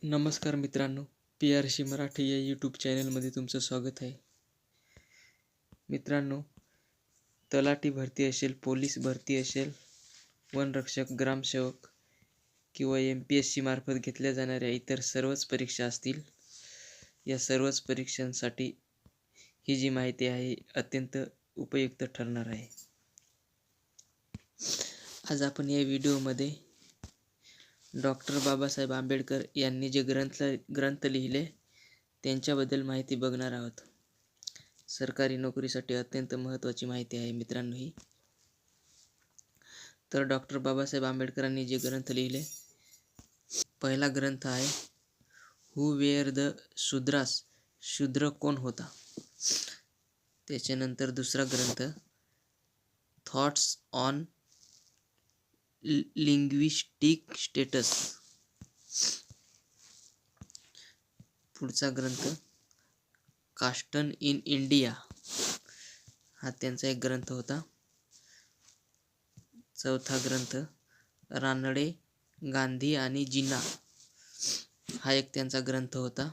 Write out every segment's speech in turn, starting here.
नमस्कार मित्रांनो, PRC मराठी या यूट्यूब चॅनलमध्ये तुमचं स्वागत आहे. मित्रांनो, तलाठी भरती असेल, पोलीस भरती असेल, वनरक्षक, ग्रामसेवक किंवा MPSC मार्फत घेतल्या जाणाऱ्या इतर सर्वच परीक्षा असतील, या सर्वच परीक्षांसाठी ही जी माहिती आहे अत्यंत उपयुक्त ठरणार आहे. आज आपण या व्हिडिओमध्ये डॉक्टर बाबासाहेब आंबेडकर यांनी जे ग्रंथ लिहिले त्यांच्याबद्दल माहिती बघणार आहोत. सरकारी नोकरीसाठी अत्यंत महत्त्वाची माहिती आहे मित्रांनो ही. तर डॉक्टर बाबासाहेब आंबेडकरांनी जे ग्रंथ लिहिले, पहिला ग्रंथ आहे हू वेअर द शूद्रास, शूद्र कोण होता. त्याच्यानंतर दुसरा ग्रंथ थॉट्स ऑन लिंग्विस्टिक स्टेटस. पुढचा ग्रंथ कास्टन इन इंडिया, हा त्यांचा एक ग्रंथ होता. चौथा ग्रंथ रानडे, गांधी आणि जिना, हा एक त्यांचा ग्रंथ होता.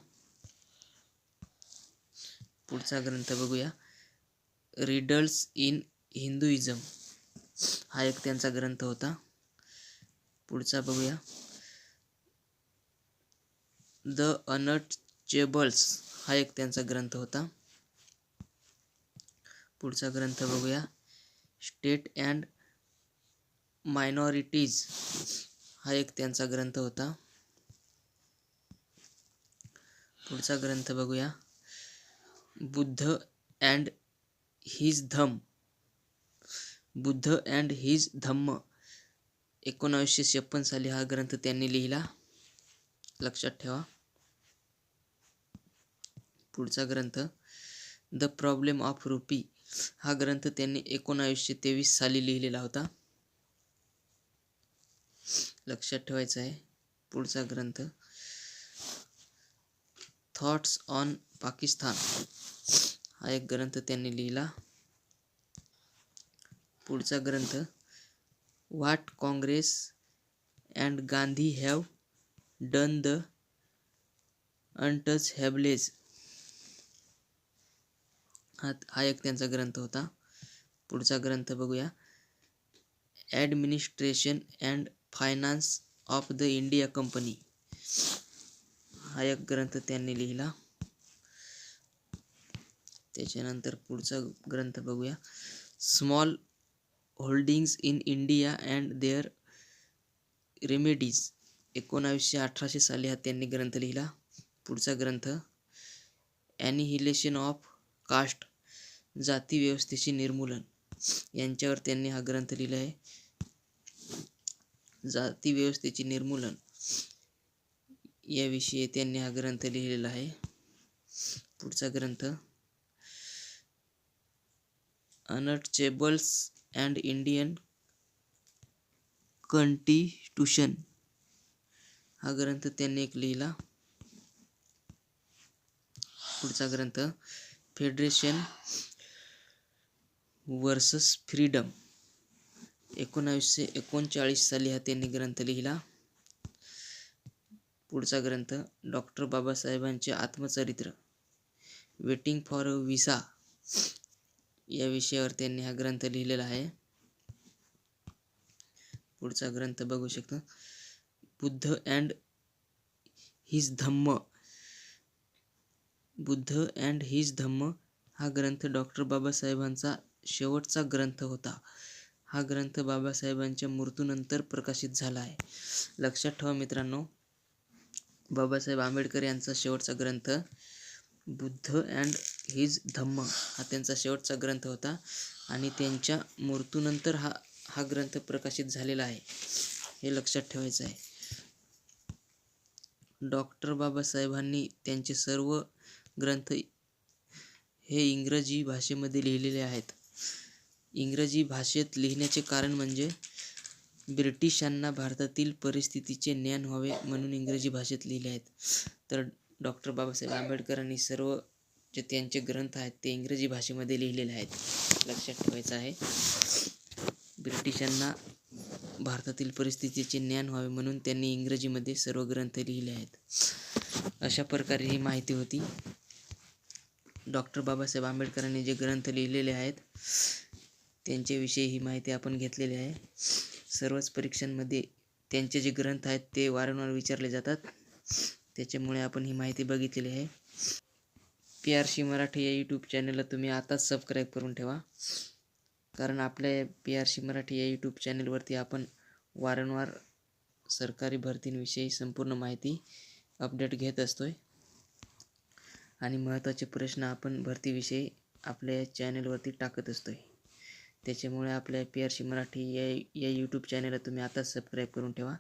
पुढचा ग्रंथ बघूया रिडल्स इन हिंदुइझम, हा एक त्यांचा ग्रंथ होता. पुढचा बघूया द अनटचेबल्स, हा एक त्यांचा ग्रंथ होता. पुढचा ग्रंथ बघूया स्टेट अँड मायनॉरिटीज, हा एक त्यांचा ग्रंथ होता. पुढचा ग्रंथ बघूया Buddha and his Dhamma, Buddha and his Dhamma, 1956 साली हा ग्रंथ त्यांनी लिहिला, लक्षात ठेवा. पुढचा ग्रंथ द प्रॉब्लेम ऑफ रुपी, हा ग्रंथ त्यांनी 1923 साली लिहिलेला होता, लक्षात ठेवायचा आहे. पुढचा ग्रंथ थॉट्स ऑन पाकिस्तान, हा एक ग्रंथ त्यांनी लिहिला. पुढचा ग्रंथ what Congress and Gandhi have done the untouchables, हा एक त्यांचा ग्रंथ होता. पुढचा ग्रंथ बघूया administration and finance of the India company, हा एक ग्रंथ त्यांनी लिहिला. त्याच्यानंतर पुढचा ग्रंथ बघूया small holdings in India and their remedies, 1918 साली हा त्यांनी ग्रंथ लिहिला. पुढचा ग्रंथ ॲनिहिलेशन ऑफ कास्ट, जाती व्यवस्थेचे निर्मूलन, यांच्यावर त्यांनी हा ग्रंथ लिहिला आहे. जाती व्यवस्थेचे निर्मूलन याविषयी त्यांनी हा ग्रंथ लिहिलेला आहे. पुढचा ग्रंथ अनटचेबल्स अँड इंडियन कॉन्स्टिट्यूशन, हा ग्रंथ त्यांनी एक लिहिला. पुढचा ग्रंथ फेडरेशन वर्सेस फ्रीडम, 1939 साली हा त्यांनी ग्रंथ लिहिला. पुढचा ग्रंथ डॉक्टर बाबासाहेबांचे आत्मचरित्र वेटिंग फॉर अ व्हिसा, या विषयावर त्यांनी हा ग्रंथ लिहिलेला आहे. पुढचा ग्रंथ बघू शकता Buddha and his Dhamma, Buddha and his Dhamma, हा ग्रंथ डॉक्टर बाबासाहेबांचा शेवटचा ग्रंथ होता. हा ग्रंथ बाबासाहेबांच्या मृत्यूनंतर प्रकाशित झाला आहे. लक्षात ठेवा मित्रांनो, बाबासाहेब आंबेडकर यांचा शेवटचा ग्रंथ बुद्ध अँड हिज धम्म, हा त्यांचा शेवटचा ग्रंथ होता आणि त्यांच्या मृत्यूनंतर हा ग्रंथ प्रकाशित झालेला आहे, हे लक्षात ठेवायचं आहे. डॉक्टर बाबासाहेबांनी त्यांचे सर्व ग्रंथ हे इंग्रजी भाषेमध्ये लिहिलेले आहेत. इंग्रजी भाषेत लिहिण्याचे कारण म्हणजे ब्रिटिशांना भारतातील परिस्थितीचे ज्ञान व्हावे म्हणून इंग्रजी भाषेत लिहिले आहेत. तर डॉक्टर बाबासाहेब आंबेडकरांनी सर्व जे त्यांचे ग्रंथ आहेत ते इंग्रजी भाषेमध्ये लिहिलेले आहेत, लक्षात ठेवायचं आहे. ब्रिटिशांना भारतातील परिस्थितीचे ज्ञान व्हावे म्हणून त्यांनी इंग्रजीमध्ये सर्व ग्रंथ लिहिले आहेत. अशा प्रकारे ही माहिती होती. डॉक्टर बाबासाहेब आंबेडकरांनी जे ग्रंथ लिहिलेले आहेत त्यांच्याविषयी ही माहिती आपण घेतलेली आहे. सर्वच परीक्षांमध्ये त्यांचे जे ग्रंथ आहेत ते वारंवार विचारले जातात, त्याच्यामुळे आपण ही माहिती बघितलेली आहे. PRC मराठी या यूट्यूब चॅनलला तुम्ही आताच सबस्क्राईब करून ठेवा, कारण आपल्या PRC मराठी या यूट्यूब चॅनलवरती आपण वारंवार सरकारी भरतींविषयी संपूर्ण माहिती अपडेट घेत असतोय आणि महत्त्वाचे प्रश्न आपण भरतीविषयी आपल्या चॅनलवरती टाकत असतोय. त्याच्यामुळे आपल्या PRC मराठी या यूट्यूब चॅनलला तुम्ही आताच सबस्क्राईब करून ठेवा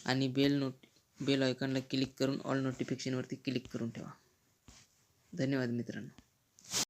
आणि बेल आयकॉनला क्लिक करून ऑल नोटिफिकेशनवरती क्लिक करून ठेवा. धन्यवाद मित्रांनो.